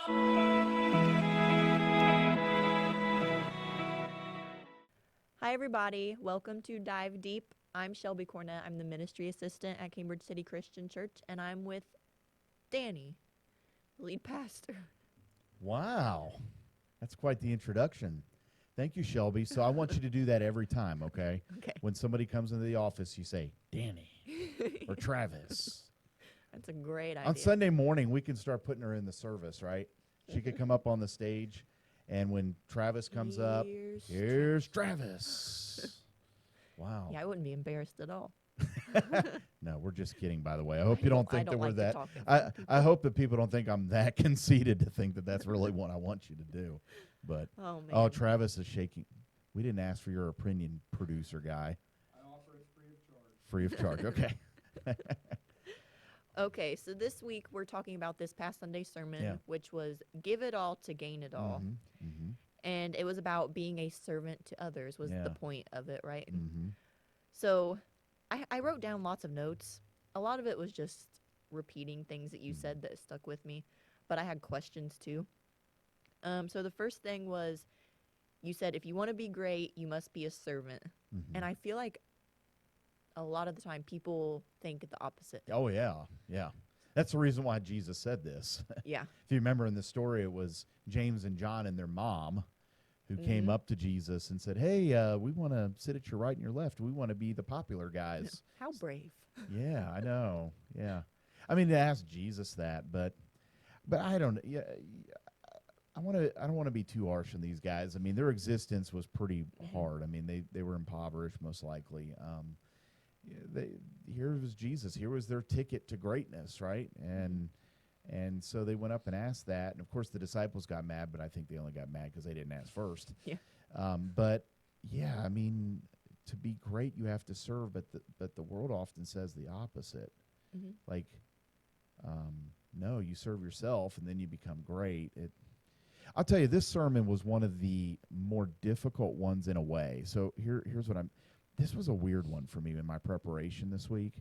Hi, everybody. Welcome to Dive Deep. I'm Shelby Cornett. I'm the ministry assistant at Cambridge City Christian Church, and I'm with Danny, lead pastor. Wow. That's quite the introduction. Thank you, Shelby. So I want you to do that every time, okay? Okay. When somebody comes into the office, you say, Danny or Travis. That's a great idea. On Sunday morning, we can start putting her in the service, right? She could come up on the stage, and when Travis comes up, here's Travis. Wow. Yeah, I wouldn't be embarrassed at all. No, we're just kidding, by the way. I hope you don't think that we're that. I hope that people don't think I'm that conceited to think that that's really what I want you to do. But, Oh, Travis is shaking. We didn't ask for your opinion, producer guy. I offer it free of charge. Free of charge, okay. Okay, so this week we're talking about this past Sunday sermon, which was Give It All to Gain It All. Mm-hmm. And it was about being a servant to others was the point of it, right? Mm-hmm. So I wrote down lots of notes. A lot of it was just repeating things that you said that stuck with me, but I had questions too. So the first thing was, you said, if you want to be great, you must be a servant. Mm-hmm. And I feel like a lot of the time people think the opposite. Oh, yeah. That's the reason why Jesus said this. Yeah. If you remember in the story, it was James and John and their mom who came up to Jesus and said, hey, we want to sit at your right and your left. We want to be the popular guys. How brave. Yeah, I know. Yeah. I mean, to ask Jesus that, but I don't. Yeah, I don't want to be too harsh on these guys. I mean, their existence was pretty hard. I mean, they were impoverished most likely. Here was Jesus. Here was their ticket to greatness, right? And so they went up and asked that. And of course, the disciples got mad, but I think they only got mad because they didn't ask first. Yeah. But yeah, I mean, to be great, you have to serve. But the world often says the opposite. Mm-hmm. Like, no, you serve yourself, and then you become great. I'll tell you, this sermon was one of the more difficult ones in a way. So here's what this was a weird one for me in my preparation this week.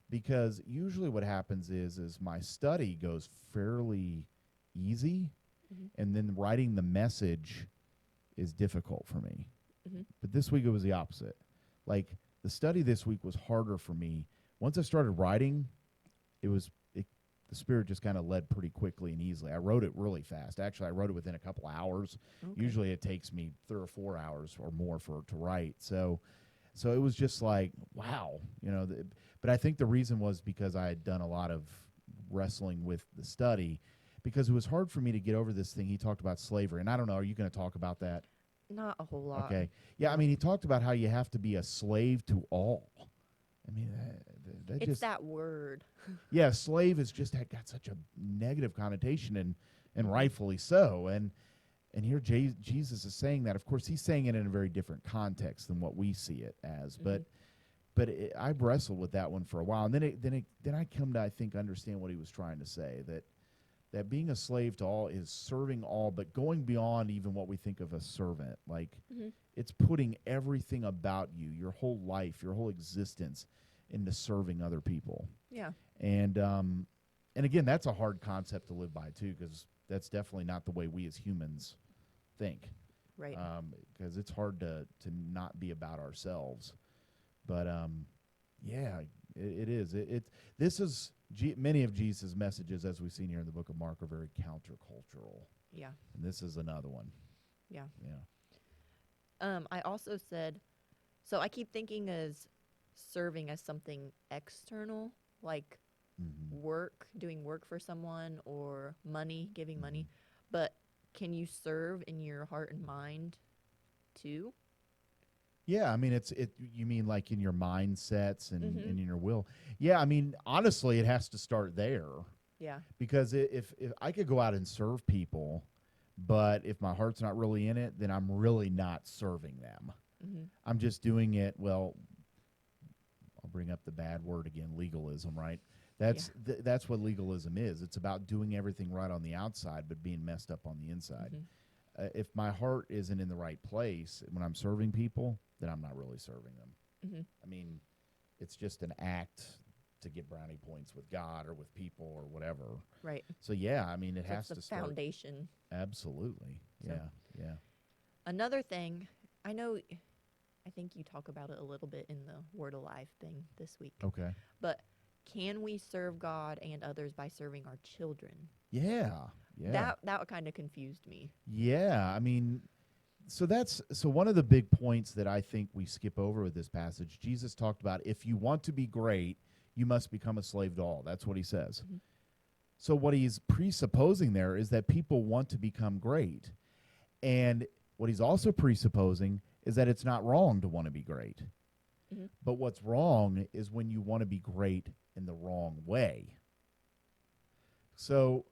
Because usually what happens is my study goes fairly easy, and then writing the message is difficult for me. Mm-hmm. But this week it was the opposite. Like, the study this week was harder for me. Once I started writing, the Spirit just kind of led pretty quickly and easily. I wrote it really fast. Actually, I wrote it within a couple hours. Okay. Usually it takes me 3 or 4 hours or more to write. So it was just like, wow, but I think the reason was because I had done a lot of wrestling with the study, because it was hard for me to get over this thing. He talked about slavery, and I don't know, are you going to talk about that? Not a whole lot. Okay. Yeah, I mean, he talked about how you have to be a slave to all. I mean, it's that word. Yeah, slave has just got such a negative connotation, and rightfully so. And here Jesus is saying that. Of course, he's saying it in a very different context than what we see it as. Mm-hmm. But I've wrestled with that one for a while, and then I come to, I think, understand what he was trying to say, that being a slave to all is serving all, but going beyond even what we think of as servant. Like, it's putting everything about you, your whole life, your whole existence, into serving other people. Yeah. And again, that's a hard concept to live by too, because that's definitely not the way we as humans think. Right. Because it's hard to not be about ourselves. But yeah, it is. This is many of Jesus' messages, as we've seen here in the book of Mark, are very countercultural. Yeah. And this is another one. Yeah. Yeah. I also said, so I keep thinking as serving as something external, like doing work for someone, or money, giving money. But can you serve in your heart and mind too? Yeah, I mean, you mean like in your mindsets and in your will. Yeah, I mean, honestly, it has to start there. Yeah. Because if I could go out and serve people, but if my heart's not really in it, then I'm really not serving them. Mm-hmm. I'm just doing it, well, I'll bring up the bad word again, legalism, right? That's what legalism is. It's about doing everything right on the outside, but being messed up on the inside. Mm-hmm. If my heart isn't in the right place when I'm serving people, then I'm not really serving them. Mm-hmm. I mean, it's just an act to get brownie points with God or with people or whatever. Right. So yeah, I mean, it So has it's to the start. foundation. Absolutely. So- Yeah. Yeah. Another thing, I know, I think you talk about it a little bit in the Word Alive thing this week. Okay. But can we serve God and others by serving our children? Yeah. Yeah. That kind of confused me. Yeah. I mean, so one of the big points that I think we skip over with this passage, Jesus talked about if you want to be great, you must become a slave to all. That's what he says. Mhm. So what he's presupposing there is that people want to become great. And what he's also presupposing is that it's not wrong to want to be great. Mhm. But what's wrong is when you want to be great in the wrong way. So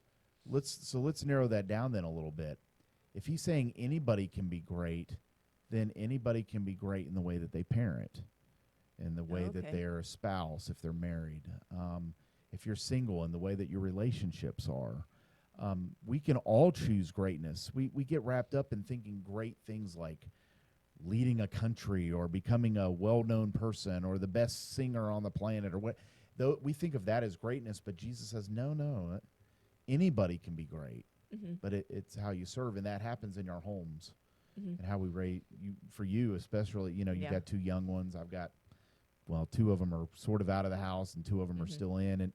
let's narrow that down then a little bit. If he's saying anybody can be great, then anybody can be great in the way that they parent, in the way that Okay. they're a spouse, if they're married, if you're single, in the way that your relationships are. We can all choose greatness. We get wrapped up in thinking great things like leading a country or becoming a well-known person or the best singer on the planet or what. Though we think of that as greatness, but Jesus says, no, anybody can be great, Mhm. but it's how you serve, and that happens in our homes Mhm. and how we raise you. For you especially, you Yeah. got two young ones. I've got, well, two of them are sort of out of the house, and two of them are Mhm. still in,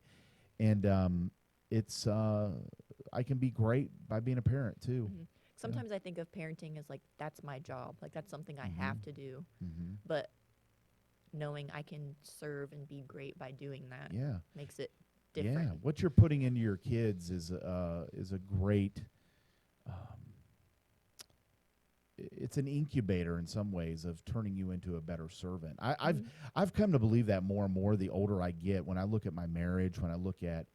and it's I can be great by being a parent too. Mhm. Sometimes I think of parenting as like that's my job, like that's something I Mhm. have to do. Mm-hmm. But knowing I can serve and be great by doing that Yeah. makes it Yeah, different. what you're putting into your kids is a great. It's an incubator in some ways of turning you into a better servant. Mhm. I've come to believe that more and more the older I get. When I look at my marriage, when I look at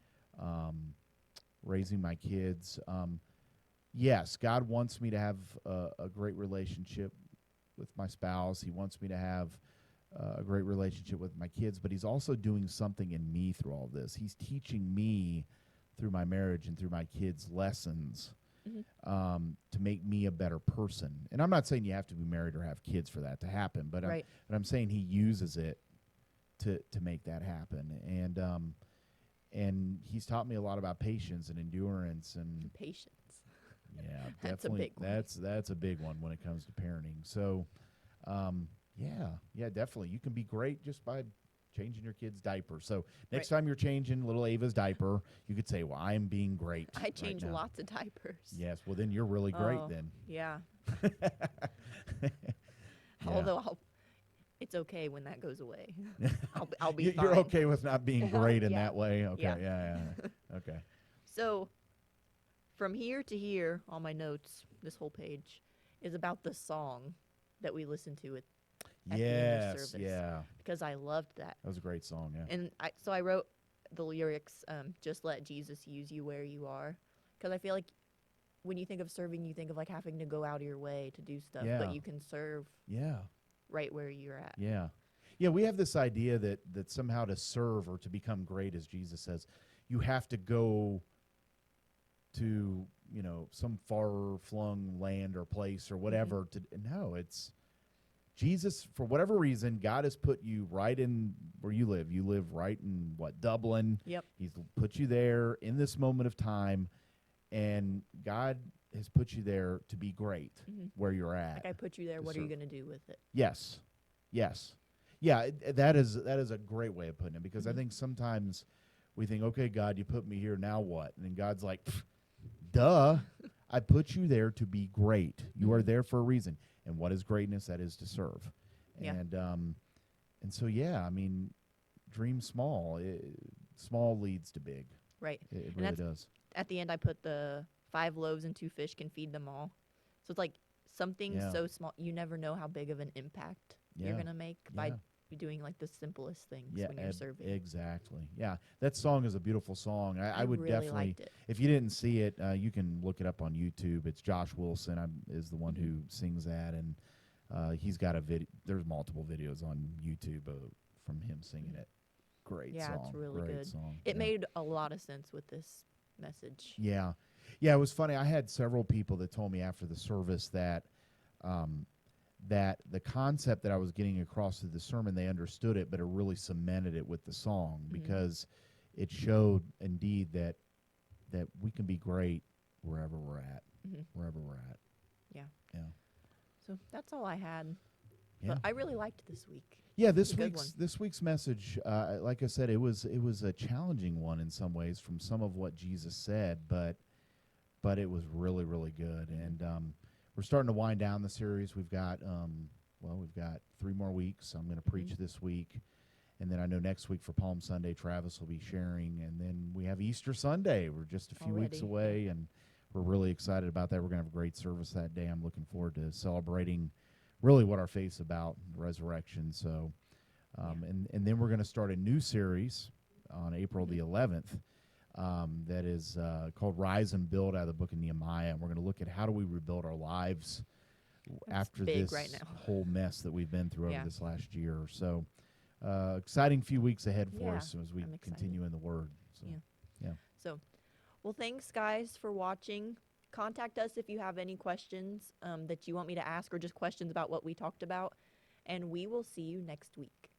raising my kids, yes, God wants me to have a great relationship with my spouse. He wants me to have a great relationship with my kids, but he's also doing something in me through all this. He's teaching me through my marriage and through my kids lessons Mhm. to make me a better person. And I'm not saying you have to be married or have kids for that to happen, but Right. I'm saying he uses it to make that happen. And he's taught me a lot about patience and endurance and Patience. yeah, That's a definitely big one. that's a big one when it comes to parenting. So yeah, definitely. You can be great just by changing your kid's diaper. So next time you're changing little Ava's diaper, you could say, well, I'm being great. I right change now. lots of diapers. Yes, well, then you're really great Oh, then. Yeah. Yeah. Although it's okay when that goes away. I'll be fine. You're okay with not being great in Yeah. that way? Okay, Yeah. yeah. Okay. So from here to here on my notes, this whole page is about the song that we listened to at the end of Yes, service. yeah. Because I loved that. That was a great song, yeah. And I wrote the lyrics, just let Jesus use you where you are. Because I feel like when you think of serving, you think of like having to go out of your way to do stuff. Yeah. But you can serve Yeah. right where you're at. Yeah. Yeah, we have this idea that somehow to serve or to become great, as Jesus says, you have to go to, some far-flung land or place or whatever. No, it's Jesus, for whatever reason, God has put you right in where you live. You live right in, Dublin. Yep. He's put you there in this moment of time, and God has put you there to be great where you're at. Like I put you there. What are you going to do with it? Yes. Yes. Yeah, that is a great way of putting it, because I think sometimes we think, okay, God, you put me here, now what? And then God's like, duh, I put you there to be great. You are there for a reason. And what is greatness? That is to serve. Yeah. And so, yeah, I mean, dream small. Small leads to big. Right. It And really does. At the end, I put the 5 loaves and 2 fish can feed them all. So it's like something so small. You never know how big of an impact you're going to make by doing like the simplest things when you're serving. Exactly. Yeah, that song is a beautiful song. I would really definitely liked it. If you didn't see it, you can look it up on YouTube. It's Josh Wilson is the one who sings that, and he's got a video. There's multiple videos on YouTube from him singing it. Great song. Yeah, it's really Great good. song. It Yeah. made a lot of sense with this message. Yeah, it was funny. I had several people that told me after the service that that the concept that I was getting across through the sermon, they understood it, but it really cemented it with the song because it showed indeed that we can be great wherever we're at, wherever we're at. Yeah. Yeah. So that's all I had. Yeah. But I really liked this week. Yeah, It's a good this week's message, like I said, it was a challenging one in some ways from some of what Jesus said, but it was really, really good. And we're starting to wind down the series. We've got 3 more weeks. I'm going to preach this week, and then I know next week for Palm Sunday, Travis will be sharing, and then we have Easter Sunday. We're just a few weeks away, and we're really excited about that. We're going to have a great service that day. I'm looking forward to celebrating really what our faith's about, resurrection. So, and then we're going to start a new series on April the 11th that is called Rise and Build, out of the book of Nehemiah. And we're going to look at how do we rebuild our lives after this right now. whole mess that we've been through over this last year or so. Exciting few weeks ahead for us as we continue in the Word. So, So, well, thanks, guys, for watching. Contact us if you have any questions that you want me to ask or just questions about what we talked about. And we will see you next week.